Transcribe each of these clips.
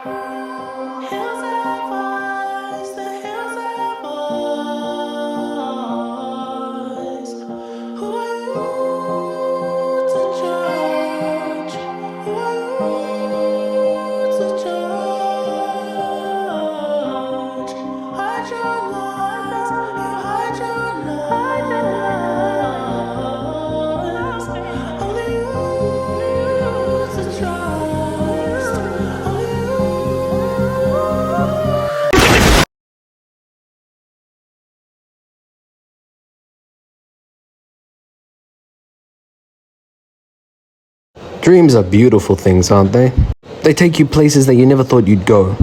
Hills have eyes, the hills have eyes. Who are you to judge? Who are you to judge? Hide your lies, you hide your lies. Only you to trust. Only you. Dreams are beautiful things, aren't they? They take you places that you never thought you'd go.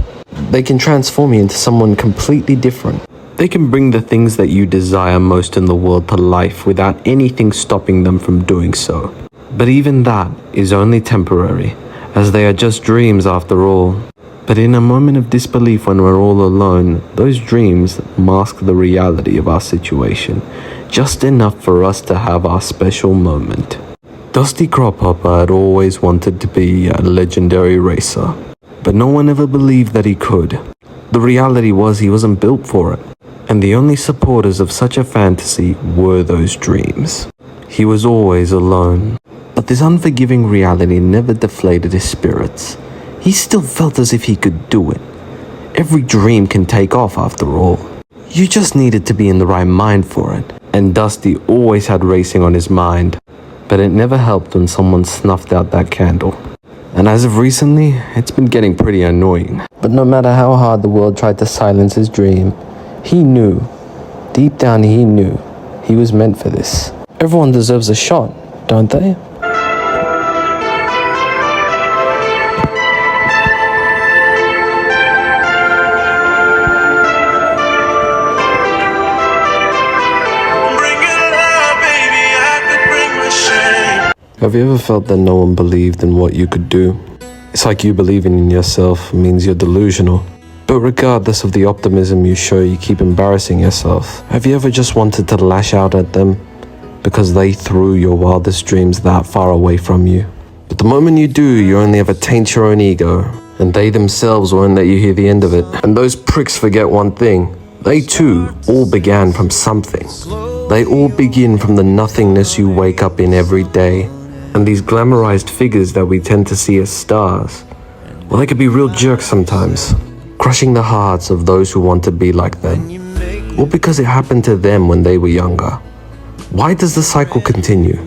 They can transform you into someone completely different. They can bring the things that you desire most in the world to life without anything stopping them from doing so. But even that is only temporary, as they are just dreams after all. But in a moment of disbelief when we're all alone, those dreams mask the reality of our situation, just enough for us to have our special moment. Dusty Crophopper had always wanted to be a legendary racer, but no one ever believed that he could. The reality was he wasn't built for it, and the only supporters of such a fantasy were those dreams. He was always alone, but this unforgiving reality never deflated his spirits. He still felt as if he could do it. Every dream can take off after all. You just needed to be in the right mind for it, and Dusty always had racing on his mind. But it never helped when someone snuffed out that candle. And as of recently, it's been getting pretty annoying. But no matter how hard the world tried to silence his dream, he knew, deep down he knew, he was meant for this. Everyone deserves a shot, don't they? Have you ever felt that no one believed in what you could do? It's like you believing in yourself means you're delusional. But regardless of the optimism you show, you keep embarrassing yourself. Have you ever just wanted to lash out at them because they threw your wildest dreams that far away from you? But the moment you do, you only ever taint your own ego, and they themselves won't let you hear the end of it. And those pricks forget one thing. They too all began from something. They all begin from the nothingness you wake up in every day. And these glamorized figures that we tend to see as stars, well, they could be real jerks sometimes, crushing the hearts of those who want to be like them, all because it happened to them when they were younger. Why does the cycle continue?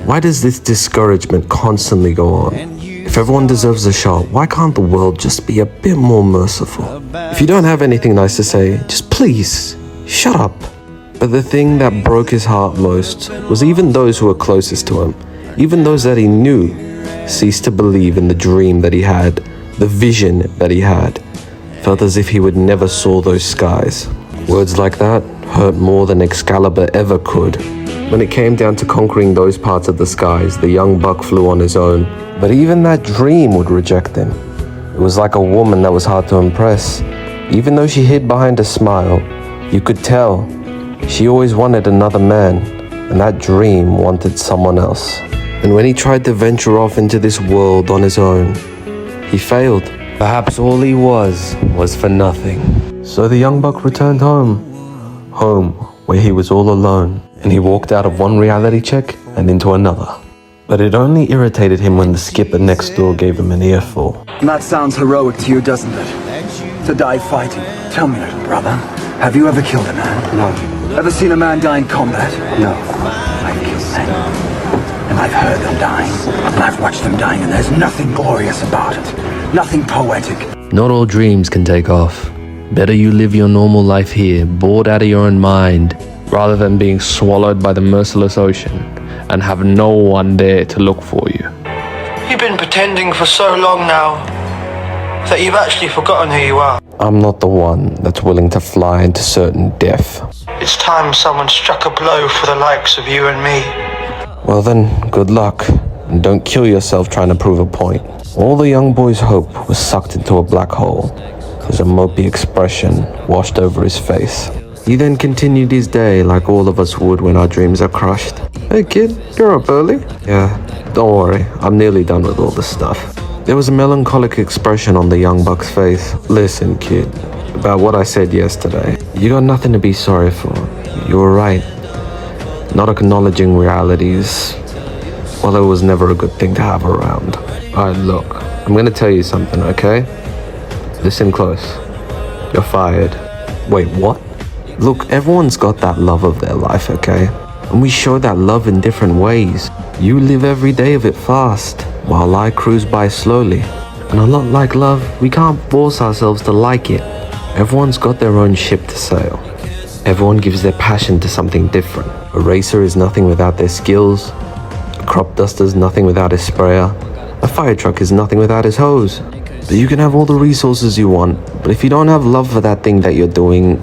Why does this discouragement constantly go on? If everyone deserves a shot, why can't the world just be a bit more merciful? If you don't have anything nice to say, just please, shut up. But the thing that broke his heart most was even those who were closest to him, even those that he knew, ceased to believe in the dream that he had, the vision that he had. Felt as if he would never soar those skies. Words like that hurt more than Excalibur ever could. When it came down to conquering those parts of the skies, the young buck flew on his own. But even that dream would reject him. It was like a woman that was hard to impress. Even though she hid behind a smile, you could tell she always wanted another man, and that dream wanted someone else. And when he tried to venture off into this world on his own, he failed. Perhaps all he was for nothing. So the young buck returned home. Home where he was all alone, and he walked out of one reality check and into another. But it only irritated him when the skipper next door gave him an earful. That sounds heroic to you, doesn't it? To die fighting. Tell me, little brother, have you ever killed a man? No. Ever seen a man die in combat? No. I've killed men. And I've heard them dying. And I've watched them dying, and there's nothing glorious about it. Nothing poetic. Not all dreams can take off. Better you live your normal life here, bored out of your own mind, rather than being swallowed by the merciless ocean and have no one there to look for you. You've been pretending for so long now that you've actually forgotten who you are. I'm not the one that's willing to fly into certain death. It's time someone struck a blow for the likes of you and me. Well then, good luck, and don't kill yourself trying to prove a point. All the young boy's hope was sucked into a black hole, as a mopey expression washed over his face. He then continued his day like all of us would when our dreams are crushed. Hey kid, you're up early? Yeah, don't worry, I'm nearly done with all this stuff. There was a melancholic expression on the young buck's face. Listen, kid, about what I said yesterday. You got nothing to be sorry for. You were right. Not acknowledging realities, well, it was never a good thing to have around. Alright, look, I'm gonna tell you something, okay? Listen close. You're fired. Wait, what? Look, everyone's got that love of their life, okay? And we show that love in different ways. You live every day of it fast, while I cruise by slowly. And a lot like love, we can't force ourselves to like it. Everyone's got their own ship to sail. Everyone gives their passion to something different. A racer is nothing without their skills. A crop duster's nothing without his sprayer. A fire truck is nothing without his hose. But you can have all the resources you want, but if you don't have love for that thing that you're doing,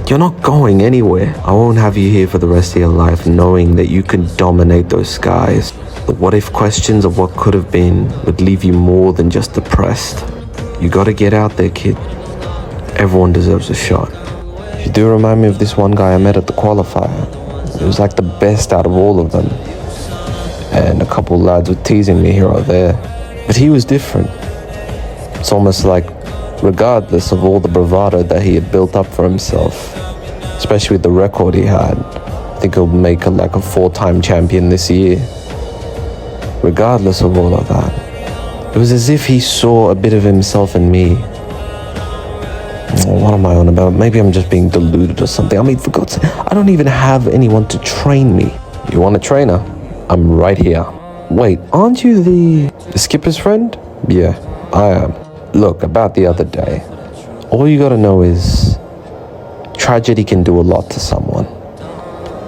you're not going anywhere. I won't have you here for the rest of your life knowing that you can dominate those skies. The what if questions of what could have been would leave you more than just depressed. You gotta get out there, kid. Everyone deserves a shot. You do remind me of this one guy I met at the qualifier. It was like the best out of all of them. And a couple lads were teasing me here or there. But he was different. It's almost like, regardless of all the bravado that he had built up for himself, especially with the record he had, I think he'll make like a 4-time champion this year. Regardless of all of that, it was as if he saw a bit of himself in me. What am I on about? Maybe I'm just being deluded or something. I mean, for God's sake, I don't even have anyone to train me. You want a trainer? I'm right here. Wait, aren't you the skipper's friend? Yeah, I am. Look, about the other day, all you gotta know is tragedy can do a lot to someone.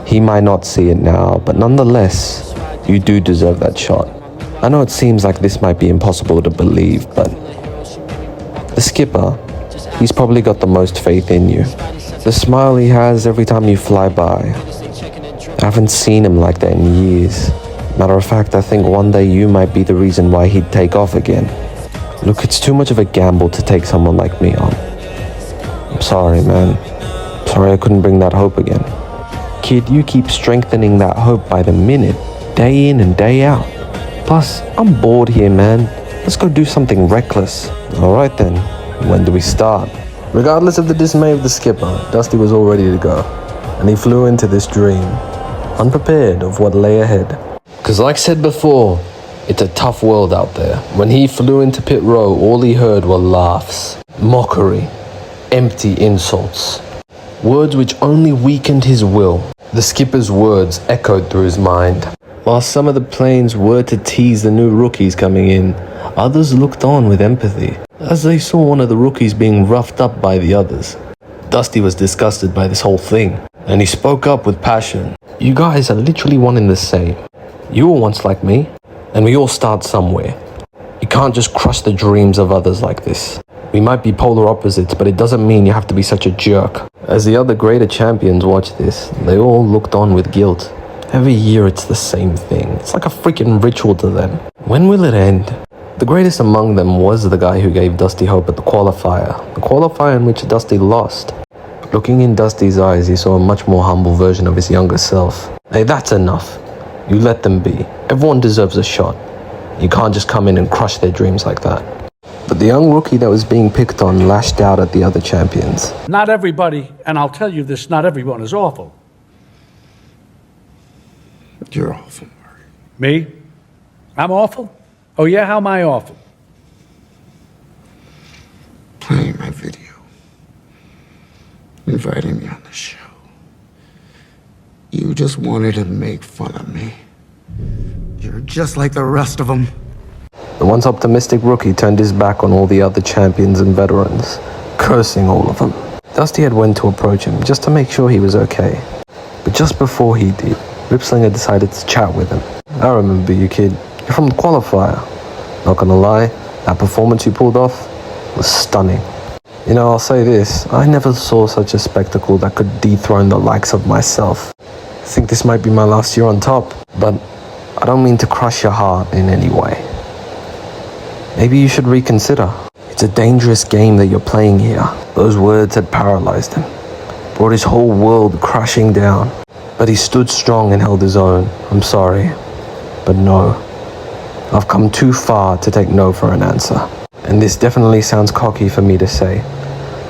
He might not see it now, but nonetheless, you do deserve that shot. I know it seems like this might be impossible to believe, but the skipper, he's probably got the most faith in you. The smile he has every time you fly by. I haven't seen him like that in years. Matter of fact, I think one day you might be the reason why he'd take off again. Look, it's too much of a gamble to take someone like me on. I'm sorry, man. Sorry I couldn't bring that hope again. Kid, you keep strengthening that hope by the minute, day in and day out. Plus, I'm bored here, man. Let's go do something reckless. Alright then, when do we start? Regardless of the dismay of the skipper, Dusty was all ready to go. And he flew into this dream, unprepared of what lay ahead. Cause like I said before, it's a tough world out there. When he flew into pit row, all he heard were laughs, mockery, empty insults. Words which only weakened his will. The skipper's words echoed through his mind. While some of the planes were to tease the new rookies coming in, others looked on with empathy, as they saw one of the rookies being roughed up by the others. Dusty was disgusted by this whole thing, and he spoke up with passion. You guys are literally one and the same. You were once like me, and we all start somewhere. You can't just crush the dreams of others like this. We might be polar opposites, but it doesn't mean you have to be such a jerk. As the other greater champions watched this, they all looked on with guilt. Every year it's the same thing. It's like a freaking ritual to them. When will it end? The greatest among them was the guy who gave Dusty hope at the qualifier in which Dusty lost. Looking in Dusty's eyes, he saw a much more humble version of his younger self. Hey, that's enough. You let them be. Everyone deserves a shot. You can't just come in and crush their dreams like that. But the young rookie that was being picked on lashed out at the other champions. Not everybody, and I'll tell you this, not everyone is awful. You're awful, Murray. Me? I'm awful? Oh yeah, how am I awful? Playing my video. Inviting me on the show. You just wanted to make fun of me. You're just like the rest of them. The once optimistic rookie turned his back on all the other champions and veterans, cursing all of them. Dusty had went to approach him just to make sure he was okay. But just before he did, Ripslinger decided to chat with him. I remember you, kid. You're from the qualifier. Not gonna lie, that performance you pulled off was stunning. You know, I'll say this, I never saw such a spectacle that could dethrone the likes of myself. I think this might be my last year on top, but I don't mean to crush your heart in any way. Maybe you should reconsider. It's a dangerous game that you're playing here. Those words had paralyzed him, brought his whole world crashing down. But he stood strong and held his own. I'm sorry, but no. I've come too far to take no for an answer. And this definitely sounds cocky for me to say,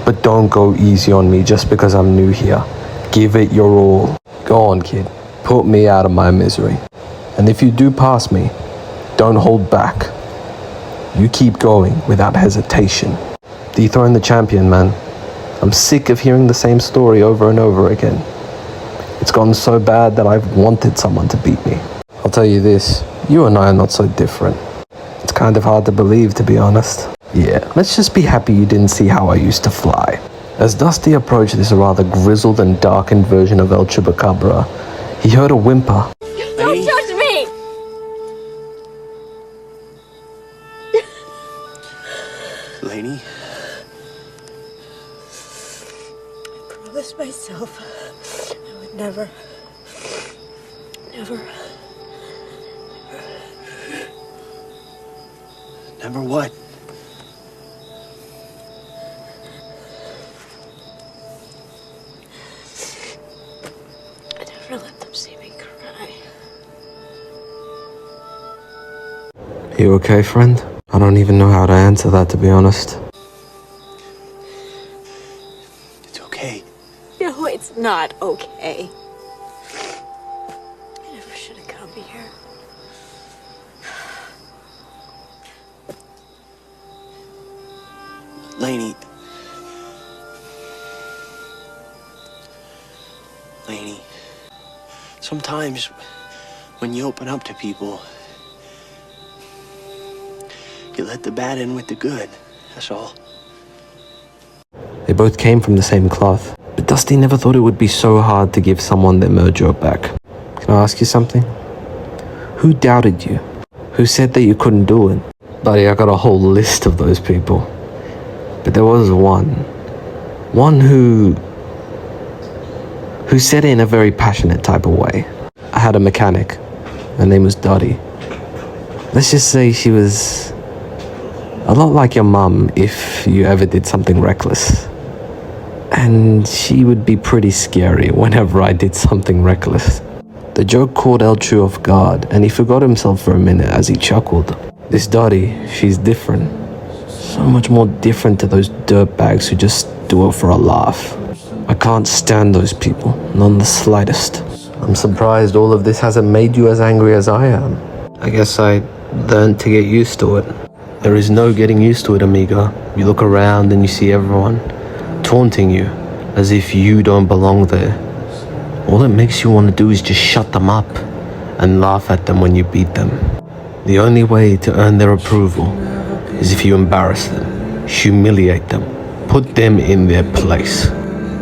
but don't go easy on me just because I'm new here. Give it your all. Go on, kid. Put me out of my misery. And if you do pass me, don't hold back. You keep going without hesitation. Dethrone the champion, man. I'm sick of hearing the same story over and over again. It's gotten so bad that I've wanted someone to beat me. I'll tell you this, you and I are not so different. It's kind of hard to believe, to be honest. Yeah, let's just be happy you didn't see how I used to fly. As Dusty approached this rather grizzled and darkened version of El Chupacabra, he heard a whimper. Don't judge me! Lainey? I promised myself I would never. Never what? I never let them see me cry. You okay, friend? I don't even know how to answer that, to be honest. It's okay. No, it's not okay. I never should have come here. Lainey, sometimes when you open up to people, you let the bad in with the good, that's all. They both came from the same cloth, but Dusty never thought it would be so hard to give someone their mojo back. Can I ask you something? Who doubted you? Who said that you couldn't do it? Buddy, I got a whole list of those people. But there was one who said it in a very passionate type of way. I had a mechanic. Her name was Dottie. Let's just say she was a lot like your mum if you ever did something reckless. And she would be pretty scary whenever I did something reckless. The joke caught El Chu off guard, and he forgot himself for a minute as he chuckled. This Dottie, she's different. So much more different to those dirtbags who just do it for a laugh. I can't stand those people, none the slightest. I'm surprised all of this hasn't made you as angry as I am. I guess I learned to get used to it. There is no getting used to it, amigo. You look around and you see everyone taunting you as if you don't belong there. All it makes you want to do is just shut them up and laugh at them when you beat them. The only way to earn their approval is if you embarrass them, humiliate them, put them in their place.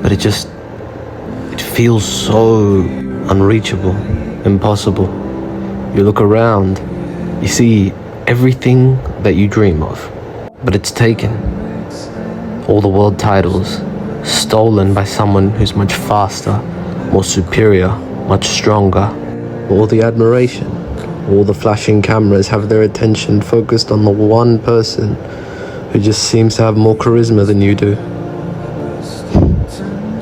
But it feels so unreachable, impossible. You look around, you see everything that you dream of, but it's taken. All the world titles, stolen by someone who's much faster, more superior, much stronger. All the admiration, all the flashing cameras have their attention focused on the one person who just seems to have more charisma than you do.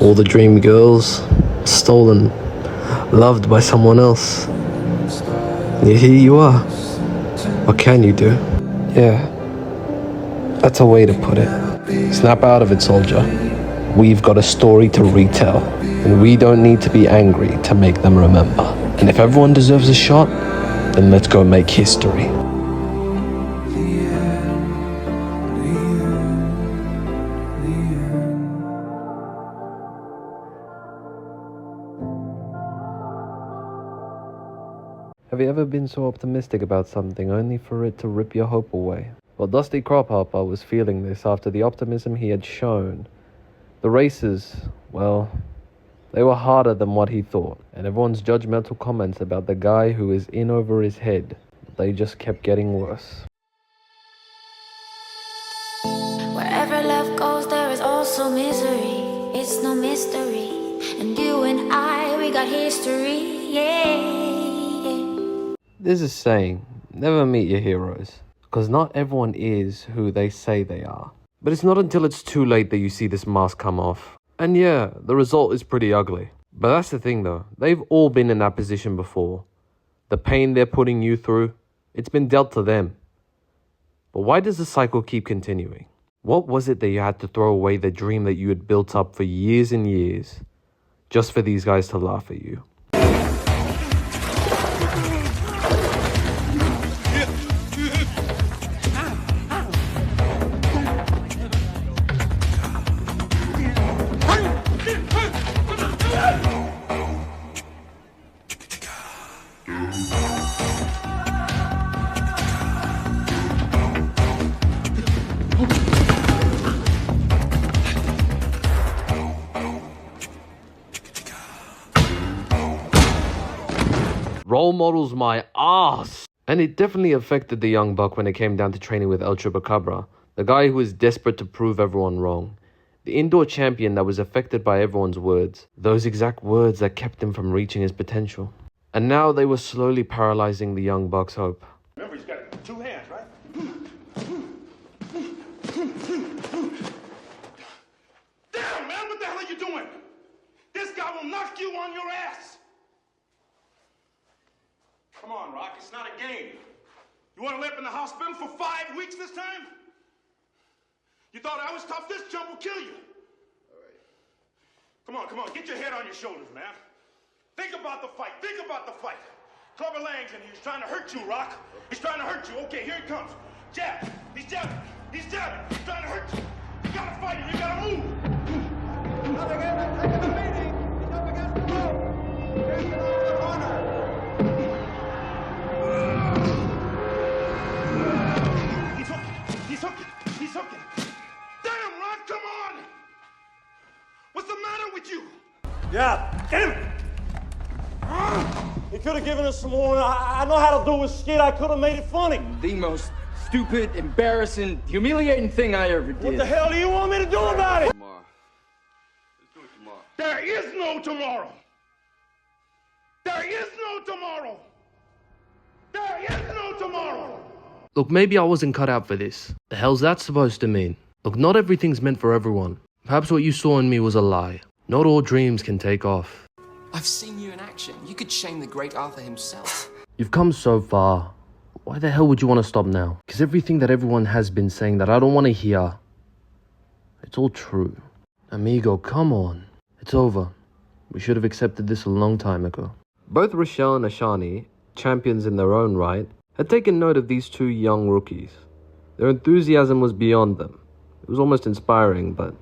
All the dream girls, stolen, loved by someone else. And here you are. What can you do? Yeah, that's a way to put it. Snap out of it, soldier. We've got a story to retell, and we don't need to be angry to make them remember. And if everyone deserves a shot, then let's go make history. Have you ever been so optimistic about something only for it to rip your hope away? Well, Dusty Crophopper was feeling this after the optimism he had shown. The races, well, they were harder than what he thought, and everyone's judgmental comments about the guy who is in over his head, they just kept getting worse. Wherever love goes, there is also misery. It's no mystery. And you and I, we got history, yeah. There's a saying, never meet your heroes, because not everyone is who they say they are. But it's not until it's too late that you see this mask come off. And yeah, the result is pretty ugly. But that's the thing though, they've all been in that position before. The pain they're putting you through, It's been dealt to them. But why does the cycle keep continuing? What was it that you had to throw away the dream that you had built up for years and years just for these guys to laugh at you? Role models my ass! And it definitely affected the young buck when it came down to training with El Chupacabra, the guy who was desperate to prove everyone wrong. The indoor champion that was affected by everyone's words. Those exact words that kept him from reaching his potential. And now they were slowly paralyzing the young buck's hope. Remember, he's got 2 hands, right? Damn, man, what the hell are you doing? This guy will knock you on your ass. Come on, Rock, it's not a game. You want to live in the hospital for 5 weeks this time? You thought I was tough? This jump will kill you. All right. Come on, get your head on your shoulders, man. Think about the fight, Clubber Lang's in here. He's trying to hurt you, Rock. He's trying to hurt you. Okay, here he comes. Jab. He's jabbing. He's trying to hurt you. You gotta fight him. You gotta move. Nothing ever taking the meeting. He's up against the rope. Here's the corner. He's hooking. Damn, Rock, come on. What's the matter with you? Yeah, get him. He could have given us some more. I know how to do his skit. I could have made it funny. The most stupid, embarrassing, humiliating thing I ever did. What the hell do you want me to do about it? Tomorrow. Let's do it tomorrow. There is no tomorrow. There is no tomorrow. There is no tomorrow. Look, maybe I wasn't cut out for this. The hell's that supposed to mean? Look, not everything's meant for everyone. Perhaps what you saw in me was a lie. Not all dreams can take off. I've seen you in action. You could shame the great Arthur himself. You've come so far. Why the hell would you want to stop now? Because everything that everyone has been saying that I don't want to hear, it's all true. Amigo, come on. It's over. We should have accepted this a long time ago. Both Rochelle and Ashani, champions in their own right, had taken note of these 2 young rookies. Their enthusiasm was beyond them. It was almost inspiring, but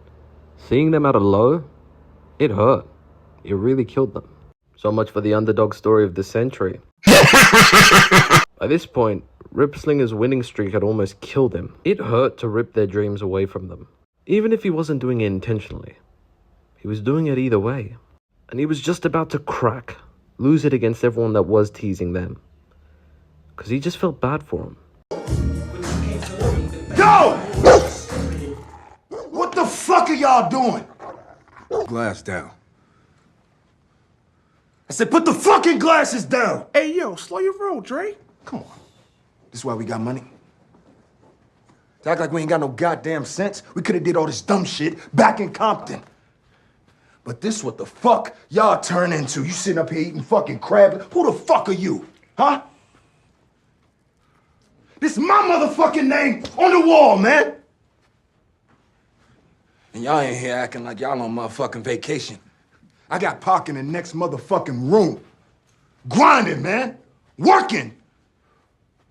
seeing them at a low, it hurt. It really killed them. So much for the underdog story of the century. By this point, Rip Slinger's winning streak had almost killed him. It hurt to rip their dreams away from them. Even if he wasn't doing it intentionally, he was doing it either way. And he was just about to crack, lose it against everyone that was teasing them. Because he just felt bad for him. Go! What the fuck are y'all doing? Glass down. I said put the fucking glasses down. Hey, yo, slow your roll, Dre. Come on. This is why we got money. To act like we ain't got no goddamn sense, we could have did all this dumb shit back in Compton. But this what the fuck y'all turn into. You sitting up here eating fucking crab. Who the fuck are you? Huh? This is my motherfucking name on the wall, man. And y'all ain't here acting like y'all on motherfucking vacation. I got Pac in the next motherfucking room. Grinding, man. Working.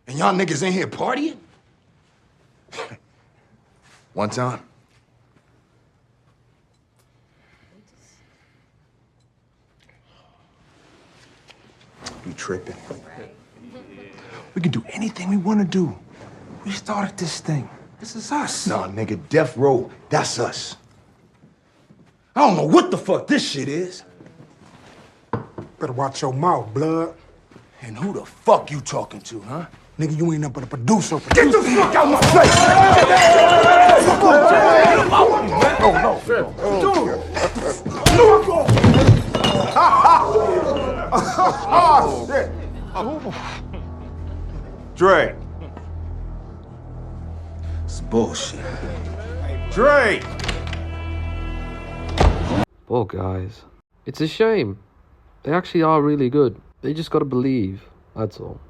And y'all niggas ain't here partying? One time. You tripping. We can do anything we want to do. We started this thing. This is us. Nah, nigga, Death Row, that's us. I don't know what the fuck this shit is. Better watch your mouth, blood. And who the fuck you talking to, huh? Nigga, you ain't up but a producer. Get the fuck out my face! Oh, shit. Dre. It's bullshit. Dre. Poor guys. It's a shame. They actually are really good. They just gotta believe, that's all.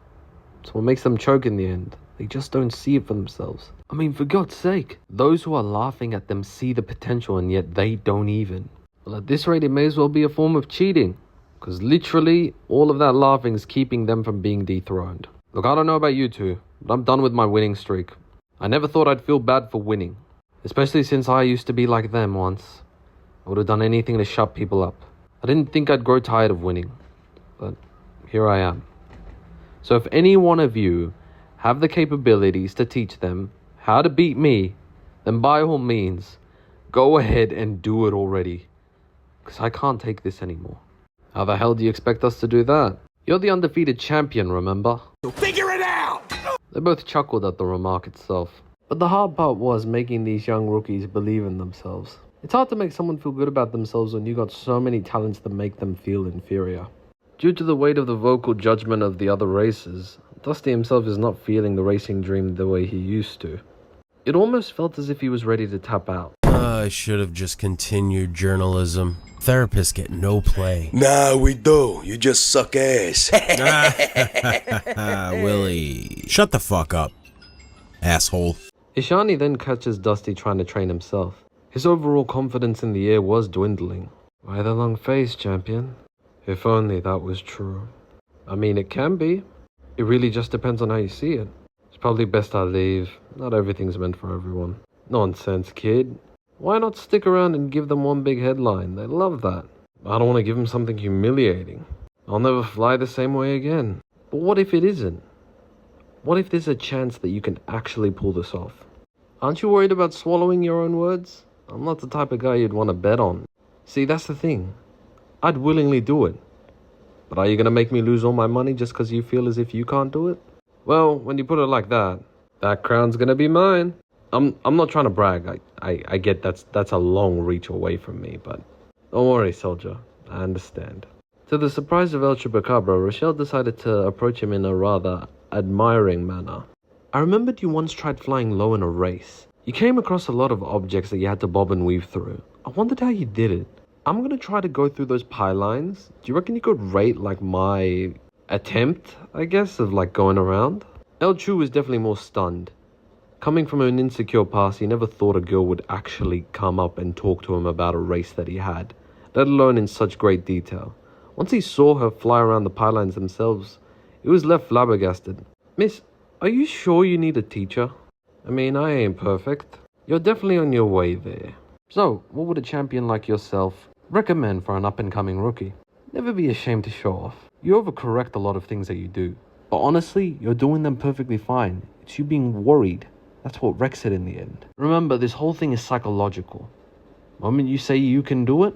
It's what makes them choke in the end. They just don't see it for themselves. I mean, for God's sake, those who are laughing at them see the potential and yet they don't even. Well, at this rate, it may as well be a form of cheating. Because literally, all of that laughing is keeping them from being dethroned. Look, I don't know about you two, but I'm done with my winning streak. I never thought I'd feel bad for winning. Especially since I used to be like them once. I would have done anything to shut people up. I didn't think I'd grow tired of winning. But here I am. So if any one of you have the capabilities to teach them how to beat me, then by all means, go ahead and do it already. Because I can't take this anymore. How the hell do you expect us to do that? You're the undefeated champion, remember? So figure it out! They both chuckled at the remark itself. But the hard part was making these young rookies believe in themselves. It's hard to make someone feel good about themselves when you got so many talents that make them feel inferior. Due to the weight of the vocal judgment of the other racers, Dusty himself is not feeling the racing dream the way he used to. It almost felt as if he was ready to tap out. I should have just continued journalism. Therapists get no play. Nah, we do. You just suck ass. Willie. Shut the fuck up, asshole. Ishani then catches Dusty trying to train himself. His overall confidence in the air was dwindling. Why the long face, champion? If only that was true. I mean, it can be. It really just depends on how you see it. It's probably best I leave. Not everything's meant for everyone. Nonsense, kid. Why not stick around and give them one big headline? They love that. I don't want to give them something humiliating. I'll never fly the same way again. But what if it isn't? What if there's a chance that you can actually pull this off? Aren't you worried about swallowing your own words? I'm not the type of guy you'd want to bet on. See, that's the thing. I'd willingly do it. But are you going to make me lose all my money just because you feel as if you can't do it? Well, when you put it like that, that crown's going to be mine. I'm not trying to brag. I get that's a long reach away from me, but don't worry, soldier. I understand. To the surprise of El Chupacabra, Rochelle decided to approach him in a rather admiring manner. I remembered you once tried flying low in a race. You came across a lot of objects that you had to bob and weave through. I wondered how you did it. I'm going to try to go through those pylons. Do you reckon you could rate like my attempt, I guess, of like going around? El Chu was definitely more stunned. Coming from an insecure past, he never thought a girl would actually come up and talk to him about a race that he had, let alone in such great detail. Once he saw her fly around the pylons themselves, he was left flabbergasted. Miss, are you sure you need a teacher? I mean, I ain't perfect. You're definitely on your way there. So, what would a champion like yourself recommend for an up-and-coming rookie? Never be ashamed to show off. You overcorrect a lot of things that you do. But honestly, you're doing them perfectly fine. It's you being worried. That's what wrecks it in the end. Remember, this whole thing is psychological. The moment you say you can do it,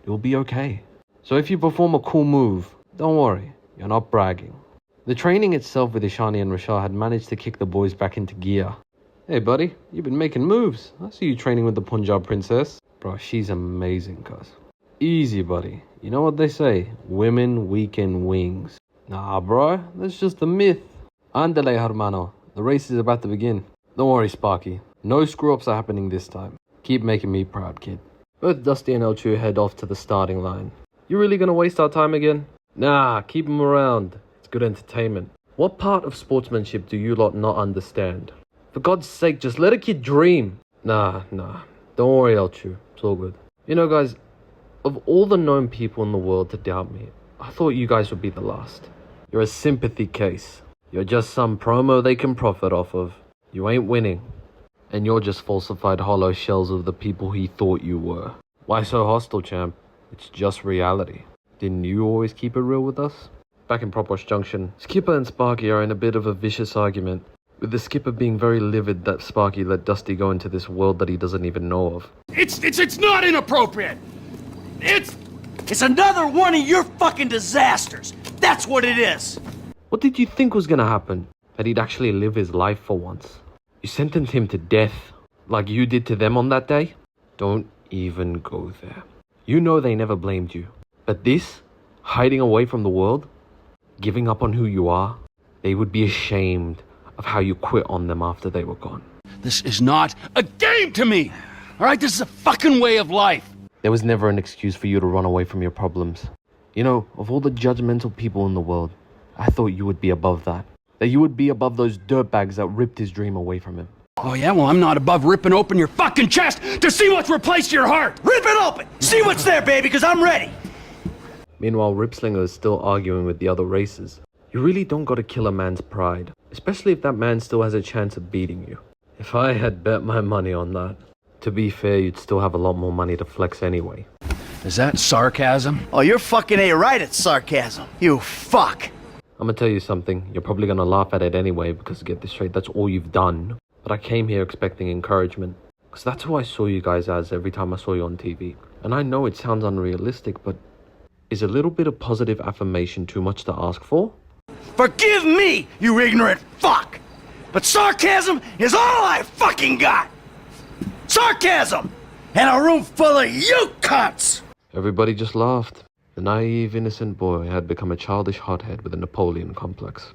you'll be okay. So if you perform a cool move, don't worry, you're not bragging. The training itself with Ishani and Rochelle had managed to kick the boys back into gear. Hey buddy, you've been making moves. I see you training with the Punjab princess. Bro, she's amazing, cuz. Easy, buddy. You know what they say? Women weaken wings. Nah, bro, that's just a myth. Andale, hermano. The race is about to begin. Don't worry, Sparky. No screw-ups are happening this time. Keep making me proud, kid. Both Dusty and El Chu head off to the starting line. You really gonna waste our time again? Nah, keep them around. It's good entertainment. What part of sportsmanship do you lot not understand? For God's sake, just let a kid dream. Nah. Don't worry, El Chu. It's all good. You know, guys, of all the known people in the world to doubt me, I thought you guys would be the last. You're a sympathy case. You're just some promo they can profit off of. You ain't winning. And you're just falsified hollow shells of the people he thought you were. Why so hostile, champ? It's just reality. Didn't you always keep it real with us? Back in Propwash Junction, Skipper and Sparky are in a bit of a vicious argument, with the Skipper being very livid that Sparky let Dusty go into this world that he doesn't even know of. It's not inappropriate. It's another one of your fucking disasters. That's what it is. What did you think was gonna happen? That he'd actually live his life for once? You sentenced him to death, like you did to them on that day? Don't even go there. You know they never blamed you. But this, hiding away from the world, giving up on who you are, they would be ashamed of how you quit on them after they were gone. This is not a game to me. All right, this is a fucking way of life. There was never an excuse for you to run away from your problems. You know, of all the judgmental people in the world, I thought you would be above that. That you would be above those dirtbags that ripped his dream away from him. Oh yeah? Well, I'm not above ripping open your fucking chest to see what's replaced your heart. Rip it open! See what's there, baby, because I'm ready. Meanwhile, Ripslinger is still arguing with the other races. You really don't gotta kill a man's pride, especially if that man still has a chance of beating you. If I had bet my money on that, to be fair, you'd still have a lot more money to flex anyway. Is that sarcasm? Oh, you're fucking A-right at sarcasm. You fuck. I'm gonna tell you something, you're probably gonna laugh at it anyway because get this straight, that's all you've done. But I came here expecting encouragement, because that's who I saw you guys as every time I saw you on TV. And I know it sounds unrealistic, but is a little bit of positive affirmation too much to ask for? Forgive me, you ignorant fuck! But sarcasm is all I fucking got! Sarcasm! And a room full of you cunts! Everybody just laughed. The naive, innocent boy had become a childish hothead with a Napoleon complex.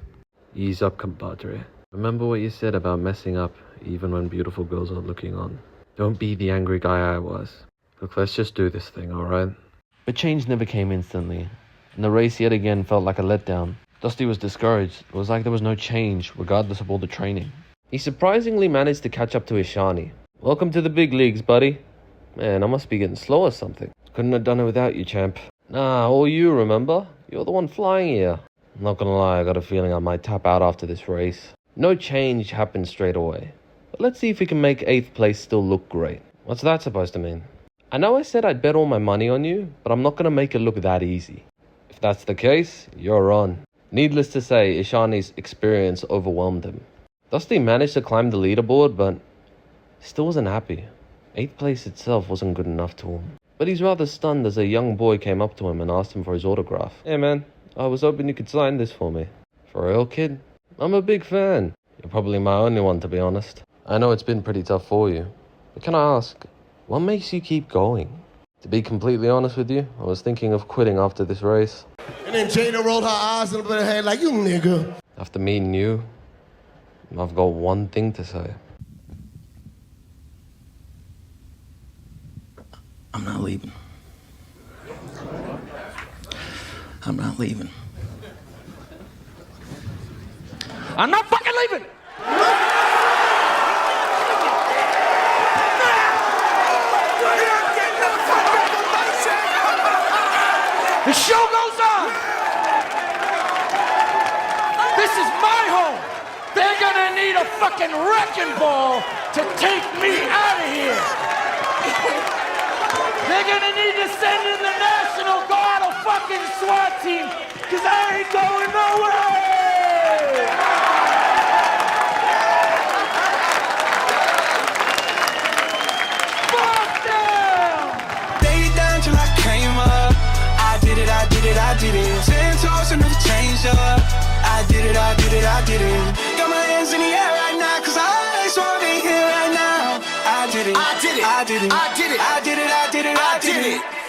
Ease up, compadre. Remember what you said about messing up, even when beautiful girls are looking on. Don't be the angry guy I was. Look, let's just do this thing, alright? But change never came instantly, and the race yet again felt like a letdown. Dusty was discouraged. It was like there was no change, regardless of all the training. He surprisingly managed to catch up to Ishani. Welcome to the big leagues, buddy. Man, I must be getting slow or something. Couldn't have done it without you, champ. Nah, all you, remember? You're the one flying here. I'm not gonna lie, I got a feeling I might tap out after this race. No change happened straight away. But let's see if we can make 8th place still look great. What's that supposed to mean? I know I said I'd bet all my money on you, but I'm not gonna make it look that easy. If that's the case, you're on. Needless to say, Ishani's experience overwhelmed him. Dusty managed to climb the leaderboard, but still wasn't happy. 8th place itself wasn't good enough to him. But he's rather stunned as a young boy came up to him and asked him for his autograph. Hey man, I was hoping you could sign this for me. For real, kid? I'm a big fan. You're probably my only one, to be honest. I know it's been pretty tough for you, but can I ask, what makes you keep going? To be completely honest with you, I was thinking of quitting after this race. And then Jada rolled her eyes and her head like, you nigga. After meeting you, I've got one thing to say. I'm not leaving. I'm not leaving. I'm not fucking leaving! The show goes on! This is my home! They're gonna need a fucking wrecking ball to take me out of here! They're gonna need to send in the National Guard or fucking SWAT team, cause I ain't going nowhere! Fuck them! Lay down till I came up. I did it, I did it, I did it. 10 toes and never changed up. I did it, I did it, I did it. Got my hands in the air right now, cause I just wanna be here right now. I did it, I did it, I did it, I did it, I did it, I did it, I did it.